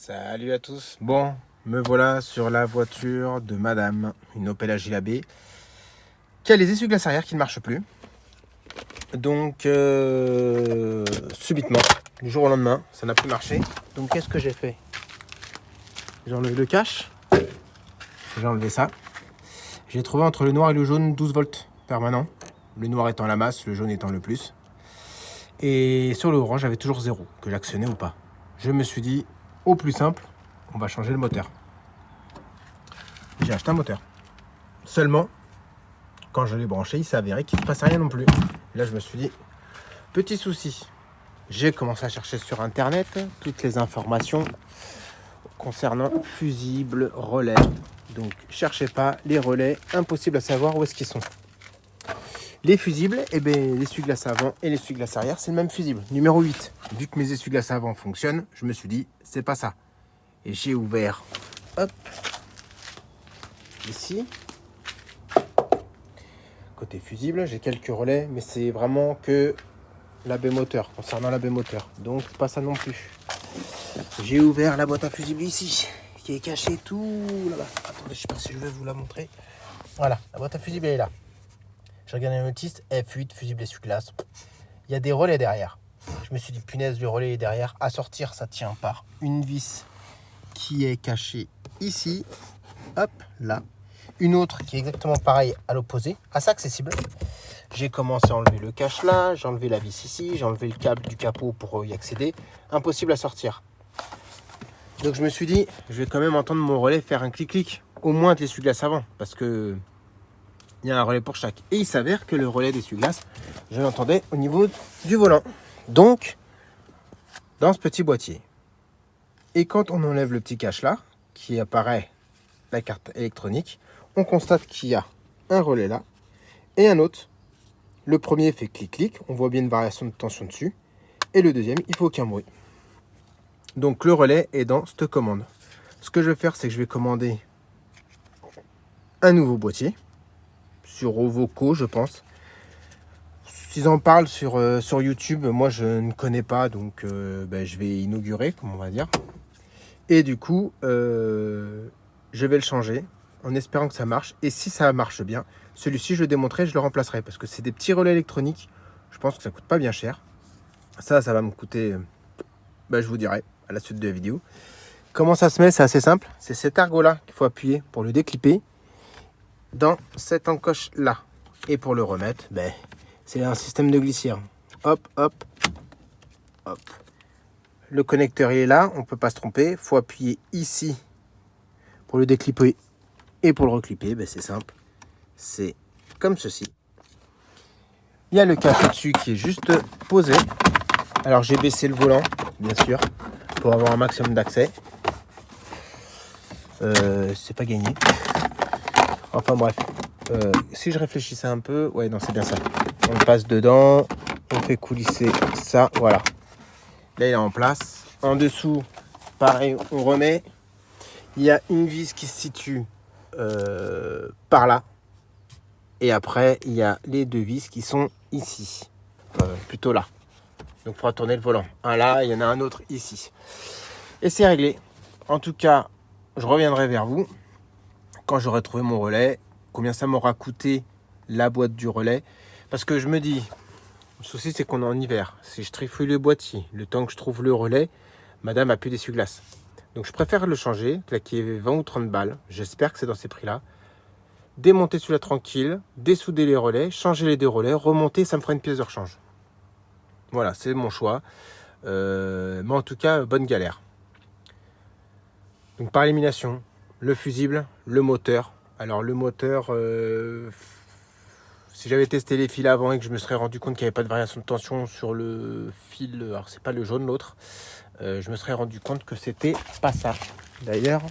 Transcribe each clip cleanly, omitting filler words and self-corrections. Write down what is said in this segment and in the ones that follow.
Salut à tous. Bon, me voilà sur la voiture de madame, une Opel Agila B, qui a les essuie-glaces arrière qui ne marchent plus. Donc, subitement, du jour au lendemain, ça n'a plus marché. Donc, qu'est-ce que j'ai fait? J'ai enlevé le cache. J'ai enlevé ça. J'ai trouvé entre le noir et le jaune 12 volts permanent. Le noir étant la masse, le jaune étant le plus. Et sur le orange, j'avais toujours 0, que j'actionnais ou pas. Je me suis dit, au plus simple, on va changer le moteur. J'ai acheté un moteur. Seulement, quand je l'ai branché, il s'est avéré qu'il ne se passait rien non plus. Et là, je me suis dit, petit souci. J'ai commencé à chercher sur Internet toutes les informations concernant fusibles, relais. Donc, cherchez pas les relais, impossible à savoir où est-ce qu'ils sont. Les fusibles, eh bien, l'essuie-glace avant et l'essuie-glace arrière, c'est le même fusible, numéro 8. Vu que mes essuie-glaces avant fonctionnent, je me suis dit, c'est pas ça. Et j'ai ouvert, hop, ici. Côté fusible, j'ai quelques relais, mais c'est vraiment que l'AB moteur, concernant l'AB moteur. Donc, pas ça non plus. J'ai ouvert la boîte à fusible ici, qui est cachée tout là-bas. Attendez, je sais pas si je vais vous la montrer. Voilà, la boîte à fusible, elle est là. Je regarde la notice, F8, fusible essuie-glace. Il y a des relais derrière. Je me suis dit, punaise, le relais est derrière. À sortir, ça tient par une vis qui est cachée ici. Hop, là. Une autre qui est exactement pareille à l'opposé, assez accessible. J'ai commencé à enlever le cache là, j'ai enlevé la vis ici, j'ai enlevé le câble du capot pour y accéder. Impossible à sortir. Donc je me suis dit, je vais quand même entendre mon relais faire un clic-clic, au moins de l'essuie-glace avant, parce que il y a un relais pour chaque. Et il s'avère que le relais d'essuie-glace, je l'entendais au niveau du volant. Donc, dans ce petit boîtier. Et quand on enlève le petit cache là, qui apparaît la carte électronique, on constate qu'il y a un relais là et un autre. Le premier fait clic-clic, on voit bien une variation de tension dessus. Et le deuxième, il faut aucun bruit. Donc le relais est dans cette commande. Ce que je vais faire, c'est que je vais commander un nouveau boîtier sur Ovoco, je pense. S'ils en parlent sur YouTube, moi je ne connais pas, donc je vais inaugurer, comme on va dire. Et du coup, je vais le changer en espérant que ça marche. Et si ça marche bien, celui-ci je le démonterai, je le remplacerai. Parce que c'est des petits relais électroniques. Je pense que ça coûte pas bien cher. Ça va me coûter, je vous dirai à la suite de la vidéo. Comment ça se met? C'est assez simple. C'est cet ergot-là qu'il faut appuyer pour le déclipper dans cette encoche là. Et pour le remettre, c'est un système de glissière. Hop, hop, hop. Le connecteur il est là, on ne peut pas se tromper. Il faut appuyer ici pour le déclipper et pour le reclipper. C'est simple. C'est comme ceci. Il y a le cache dessus qui est juste posé. Alors j'ai baissé le volant, bien sûr, pour avoir un maximum d'accès. C'est pas gagné. Enfin bref. Si je réfléchissais un peu, ouais non c'est bien ça. On passe dedans, on fait coulisser ça, voilà. Là il est en place. En dessous, pareil, on remet. Il y a une vis qui se situe par là. Et après, il y a les deux vis qui sont ici. Plutôt là. Donc il faudra tourner le volant. Un là, il y en a un autre ici. Et c'est réglé. En tout cas, je reviendrai vers vous quand j'aurai trouvé mon relais. Combien ça m'aura coûté la boîte du relais. Parce que je me dis, le souci c'est qu'on est en hiver. Si je trifouille le boîtier, le temps que je trouve le relais, madame a plus d'essuie-glace. Donc je préfère le changer, claquer 20 ou 30 balles. J'espère que c'est dans ces prix-là. Démonter celui-là tranquille, dessouder les relais, changer les deux relais, remonter, ça me fera une pièce de rechange. Voilà, c'est mon choix. Mais en tout cas, bonne galère. Donc par élimination, le fusible, le moteur. Alors le moteur, si j'avais testé les fils avant et que je me serais rendu compte qu'il n'y avait pas de variation de tension sur le fil, alors c'est pas le jaune l'autre, je me serais rendu compte que c'était pas ça. D'ailleurs,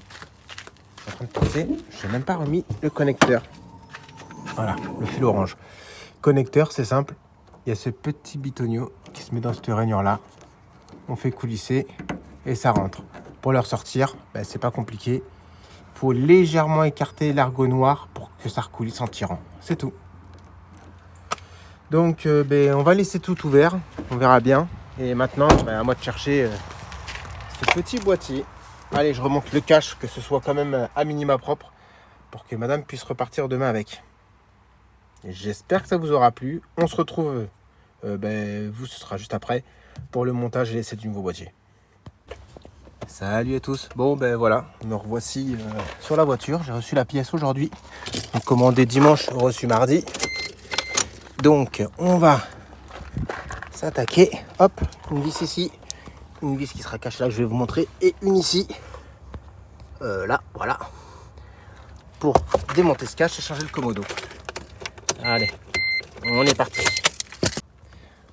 je suis en train de penser, je n'ai même pas remis le connecteur. Voilà, le fil orange. Connecteur, c'est simple. Il y a ce petit bitonio qui se met dans cette rainure là. On fait coulisser et ça rentre. Pour le ressortir, c'est pas compliqué. Il faut légèrement écarter l'ergot noir pour que ça recoulisse en tirant. C'est tout. Donc on va laisser tout ouvert. On verra bien. Et maintenant, à moi de chercher ce petit boîtier Allez, je remonte le cache, que ce soit quand même à minima propre, pour que madame puisse repartir demain avec. J'espère que ça vous aura plu. On se retrouve, vous, ce sera juste après, pour le montage et l'essai du nouveau boîtier. Salut à tous. Bon, ben voilà, me revoici sur la voiture. J'ai reçu la pièce aujourd'hui. Donc, commandé dimanche, reçu mardi. Donc, on va s'attaquer. Hop, une vis ici. Une vis qui sera cachée là, que je vais vous montrer. Et une ici. Là, voilà. Pour démonter ce cache et changer le commodo. Allez, on est parti.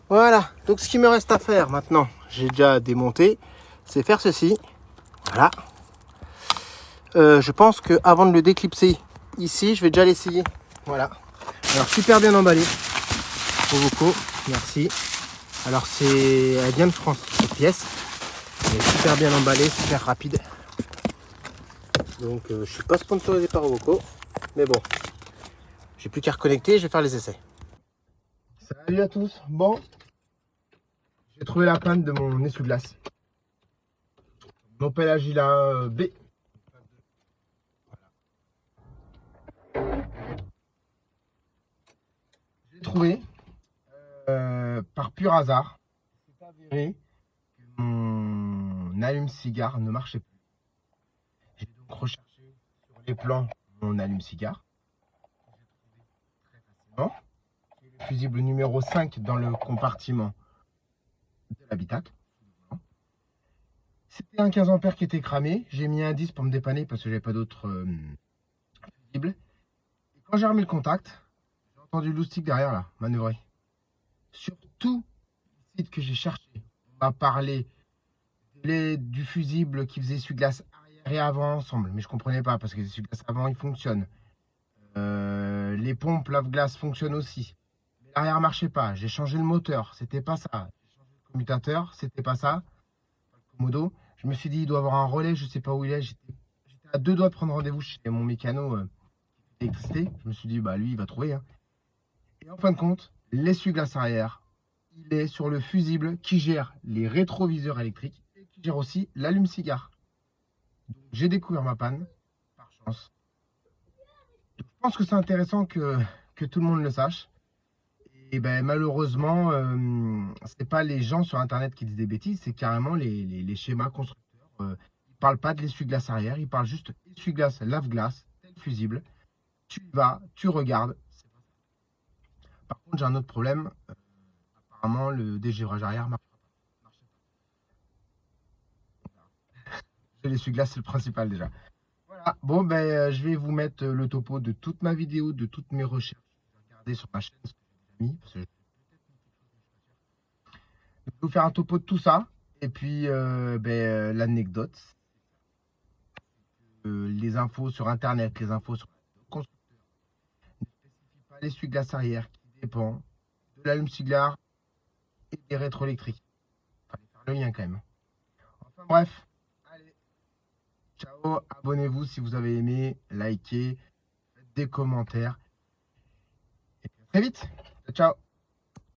Voilà, donc ce qui me reste à faire maintenant, j'ai déjà démonté, c'est faire ceci. Voilà. Je pense qu'avant de le déclipser ici, je vais déjà l'essayer. Voilà. Alors, super bien emballé. Rovoco, merci. Alors, elle vient de France, cette pièce. Elle est super bien emballée, super rapide. Donc, je suis pas sponsorisé par Rovoco. Mais bon, j'ai plus qu'à reconnecter, je vais faire les essais. Salut à tous. Bon, j'ai trouvé la panne de mon essuie-glace. Opel Agila B. J'ai trouvé, par pur hasard, c'est avéré que mon allume-cigare ne marchait plus. J'ai donc recherché sur les plans mon allume-cigare. J'ai trouvé très facilement. Le fusible numéro 5 dans le compartiment de l'habitacle. C'était un 15 ampères qui était cramé. J'ai mis un 10 pour me dépanner parce que j'avais pas d'autres fusibles. Et quand j'ai remis le contact, j'ai entendu l'oustique derrière là, manœuvrer. Sur tout le site que j'ai cherché, on m'a parlé du fusible qui faisait essuie-glace arrière et avant ensemble, mais je comprenais pas parce que les essuie-glaces avant ils fonctionnent. Les pompes lave-glace fonctionnent aussi. Mais l'arrière marchait pas. J'ai changé le moteur, c'était pas ça. J'ai changé le commutateur, c'était pas ça. Le commodo. Je me suis dit, il doit avoir un relais, je sais pas où il est. J'étais à deux doigts de prendre rendez-vous chez mon mécano d'électricité. Je me suis dit, bah lui, il va trouver. Hein. Et en fin de compte, l'essuie-glace arrière, il est sur le fusible qui gère les rétroviseurs électriques et qui gère aussi l'allume-cigare. J'ai découvert ma panne, par chance. Je pense que c'est intéressant que tout le monde le sache. Et ben, malheureusement, c'est pas les gens sur Internet qui disent des bêtises, c'est carrément les schémas constructeurs. Ils parlent pas de l'essuie-glace arrière, ils parlent juste essuie-glace, lave-glace, tel fusible. Tu y vas, tu regardes. Par contre, j'ai un autre problème. Apparemment, le dégivrage arrière marche pas. L'essuie-glace, c'est le principal déjà. Voilà. Bon, ben, je vais vous mettre le topo de toute ma vidéo, de toutes mes recherches. Regardez sur ma chaîne ce que j'ai mis. Parce que je vais vous faire un topo de tout ça. Et puis, l'anecdote. Les infos sur Internet, les infos sur le constructeur ne spécifient pas l'essuie-glace arrière qui dépend de l'allume-cigare et des rétroélectriques. Il fallait faire le lien quand même. Enfin bref, allez, ciao, abonnez-vous si vous avez aimé, likez, faites des commentaires. Et puis à très vite. Ciao.